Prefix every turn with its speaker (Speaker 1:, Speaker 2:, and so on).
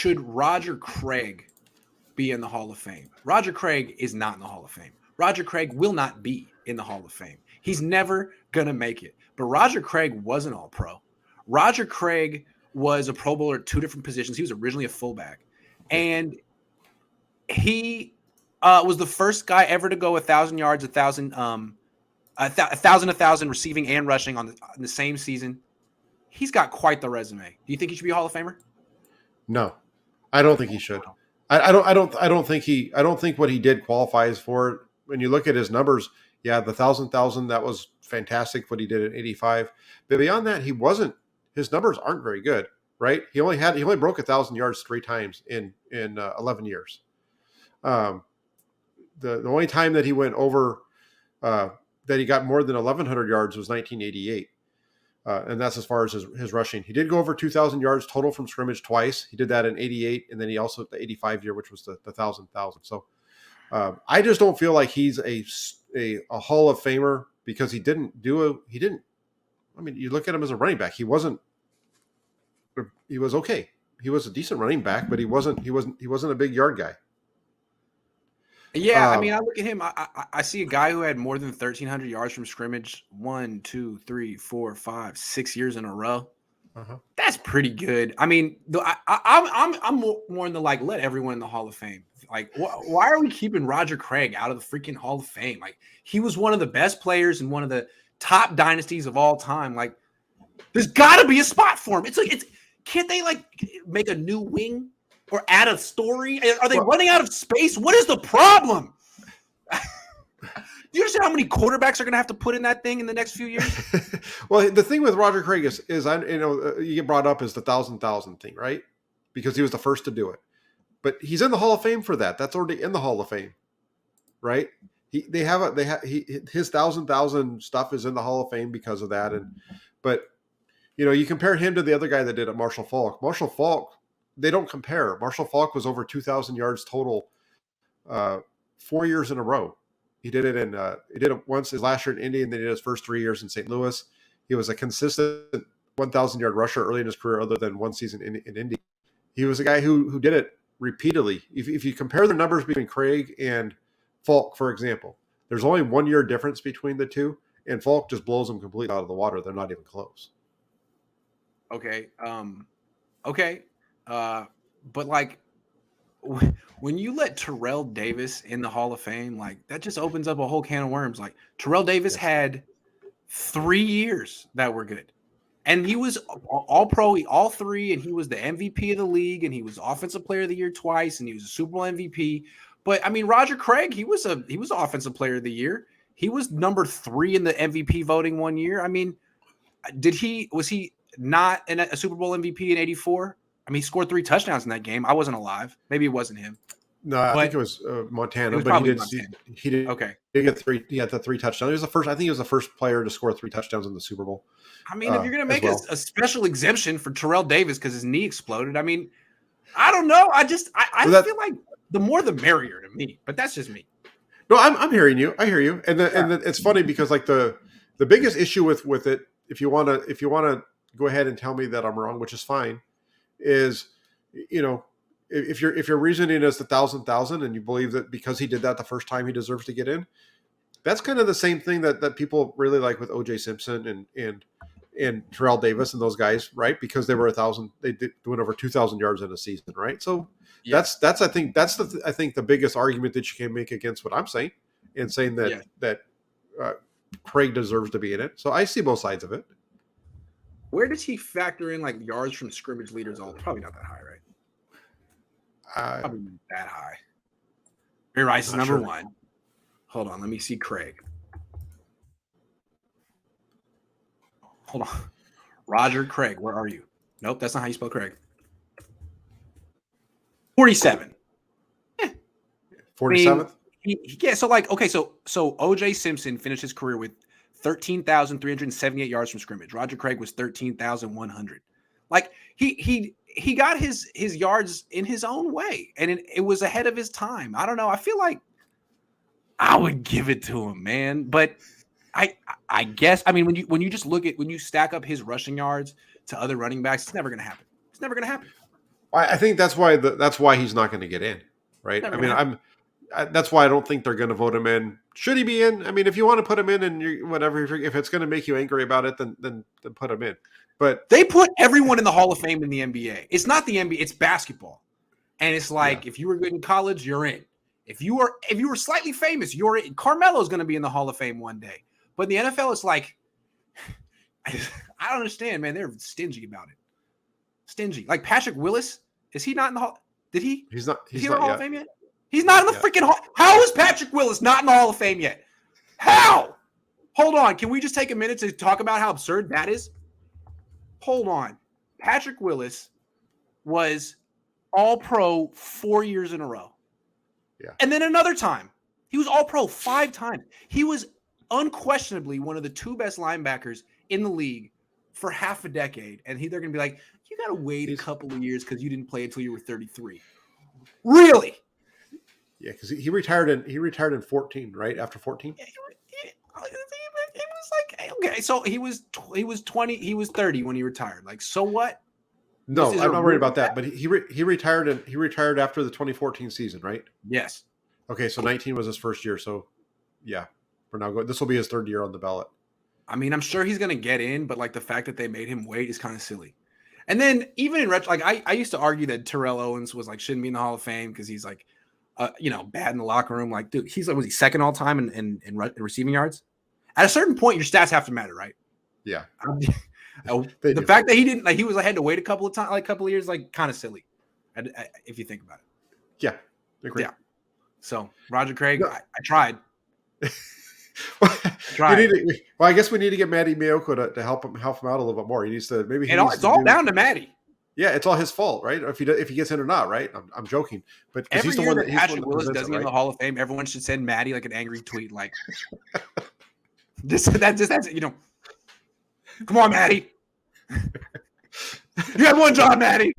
Speaker 1: should Roger Craig be in the Hall of Fame? Roger Craig is not in the Hall of Fame. Roger Craig will not be in the Hall of Fame. He's never going to make it. But Roger Craig was an all-pro. Roger Craig was a Pro Bowler at two different positions. He was originally a fullback. And he was the first guy ever to go 1,000 yards, 1,000 receiving and rushing on the same season. He's got quite the resume. Do you think he should be a Hall of Famer?
Speaker 2: No, I don't think he should. I don't think what he did qualifies for it. When you look at his numbers, yeah, the 1,000, that was fantastic what he did in 85. But beyond that, his numbers aren't very good, right? He only broke 1,000 yards 3 times in 11 years. The only time that he went over that he got more than 1,100 yards was 1988. And that's as far as his rushing. He did go over 2,000 yards total from scrimmage twice. He did that in 88, and then he also, the 85 year, which was the 1,000. So I just don't feel like he's a Hall of Famer because he didn't. I mean, you look at him as a running back. He was okay. He was a decent running back, but he wasn't a big yard guy.
Speaker 1: Yeah, I mean, I look at him. I see a guy who had more than 1,300 yards from scrimmage 1, 2, 3, 4, 5, 6 years in a row. That's pretty good. I mean, I'm more in the like, let everyone in the Hall of Fame. Like, why are we keeping Roger Craig out of the freaking Hall of Fame? Like, he was one of the best players in one of the top dynasties of all time. Like, there's got to be a spot for him. Can't they like make a new wing? Or add a story? Are they running out of space? What is the problem? Do you understand how many quarterbacks are going to have to put in that thing in the next few years?
Speaker 2: Well, the thing with Roger Craig is you get brought up as the 1,000 thing, right? Because he was the first to do it. But he's in the Hall of Fame for that. That's already in the Hall of Fame, right? His 1,000 stuff is in the Hall of Fame because of that. But you compare him to the other guy that did it, Marshall Faulk. Marshall Faulk. They don't compare. Marshall Faulk was over 2,000 yards total 4 years in a row. He did it once his last year in Indy, and then he did his first 3 years in St. Louis. He was a consistent 1,000-yard rusher early in his career, other than one season in Indy. He was a guy who did it repeatedly. If you compare the numbers between Craig and Faulk, for example, there's only 1 year difference between the two, and Faulk just blows them completely out of the water. They're not even close.
Speaker 1: Okay. But like when you let Terrell Davis in the Hall of Fame, like that just opens up a whole can of worms. Like Terrell Davis had 3 years that were good, and he was all pro, all 3, and he was the MVP of the league, and he was Offensive Player of the Year twice, and he was a Super Bowl MVP. But I mean, Roger Craig, he was Offensive Player of the Year. He was number 3 in the MVP voting 1 year. I mean, was he not a Super Bowl MVP in '84? I mean, he scored 3 touchdowns in that game. I wasn't alive. Maybe it wasn't him.
Speaker 2: No, I think it was Montana. But he did. Okay, he get 3. He had the 3 touchdowns. He was the first. I think he was the first player to score 3 touchdowns in the Super Bowl.
Speaker 1: I mean, if you're going to make a special exemption for Terrell Davis because his knee exploded, I mean, I don't know. I feel like the more the merrier to me. But that's just me.
Speaker 2: No, I'm hearing you. I hear you. And it's funny because like the biggest issue with it, if you want to go ahead and tell me that I'm wrong, which is fine, is if your reasoning is the 1,000 and you believe that because he did that the first time he deserves to get in, that's kind of the same thing that people really like with O.J. Simpson and Terrell Davis and those guys, right? Because they were 1,000, they went over 2,000 yards in a season, right? So that's I think the biggest argument that you can make against what I'm saying and saying that Craig deserves to be in it. So I see both sides of it.
Speaker 1: Where does he factor in like yards from scrimmage leaders? Probably not that high, right? Probably not that high. Ray Rice is number 1. Hold on, let me see Craig. Hold on. Roger Craig, where are you? Nope, that's not how you spell Craig. 47.
Speaker 2: 47th?
Speaker 1: So O.J. Simpson finished his career with 13,378 yards from scrimmage. Roger Craig was 13,100. Like he got his yards in his own way, and it was ahead of his time. I don't know. I feel like I would give it to him, man. But I guess when you stack up his rushing yards to other running backs, it's never going to happen. It's never going to happen.
Speaker 2: I think that's why he's not going to get in, right?
Speaker 1: Never
Speaker 2: I mean,
Speaker 1: gonna happen.
Speaker 2: that's why I don't think they're going to vote him in. Should he be in? I mean, if you want to put him in, and you whatever, if it's going to make you angry about it, then put him in. But
Speaker 1: They put everyone in the Hall of Fame in the NBA. It's not the NBA, it's basketball. And it's like, if you were good in college, you're in. If you were slightly famous, you're in. Carmelo's going to be in the Hall of Fame one day. But in the NFL, it's like, I don't understand, man. They're stingy about it. Stingy. Like Patrick Willis, is he not in the Hall? Did he?
Speaker 2: he's not.
Speaker 1: Is
Speaker 2: He's
Speaker 1: he in
Speaker 2: not
Speaker 1: the Hall
Speaker 2: yet.
Speaker 1: of Fame yet? He's not in the freaking Hall. How is Patrick Willis not in the Hall of Fame yet? How? Hold on. Can we just take a minute to talk about how absurd that is? Hold on. Patrick Willis was All-Pro 4 years in a row.
Speaker 2: Yeah.
Speaker 1: And then another time, he was All-Pro 5 times. He was unquestionably one of the 2 best linebackers in the league for half a decade. And they're going to be like, you got to wait a couple of years because you didn't play until you were 33. Really?
Speaker 2: Yeah, because he retired in 14, right? After 14.
Speaker 1: It was like, okay, so he was 20, he was 30 when he retired. Like, so what?
Speaker 2: No, I'm not worried about that. But he retired after the 2014 season, right?
Speaker 1: Yes.
Speaker 2: Okay, so 19 was his first year. So, yeah, we're now going. This will be his 3rd year on the ballot.
Speaker 1: I mean, I'm sure he's going to get in, but like the fact that they made him wait is kind of silly. And then even in retro, like I used to argue that Terrell Owens was like shouldn't be in the Hall of Fame because he's like, bad in the locker room. Like, dude, he's like, was he second all time in receiving yards? At a certain point, your stats have to matter, right?
Speaker 2: Yeah.
Speaker 1: The fact that he didn't, like, he was, I had to wait a couple of times, like a couple of years, like kind of silly, if you think about it.
Speaker 2: Yeah. Agreed.
Speaker 1: Yeah. So Roger Craig,
Speaker 2: No.
Speaker 1: I tried.
Speaker 2: I guess we need to get Matty Miyoko to help him out a little bit more. He needs to
Speaker 1: It's all down to Matty.
Speaker 2: Yeah, it's all his fault, right? If he gets in or not, right? I'm joking, but
Speaker 1: every
Speaker 2: he's the
Speaker 1: year
Speaker 2: one
Speaker 1: that Patrick Willis
Speaker 2: presents
Speaker 1: doesn't
Speaker 2: it,
Speaker 1: get in
Speaker 2: right?
Speaker 1: the Hall of Fame, everyone should send Matty like an angry tweet, like that's come on, Matty. You had one job, Matty.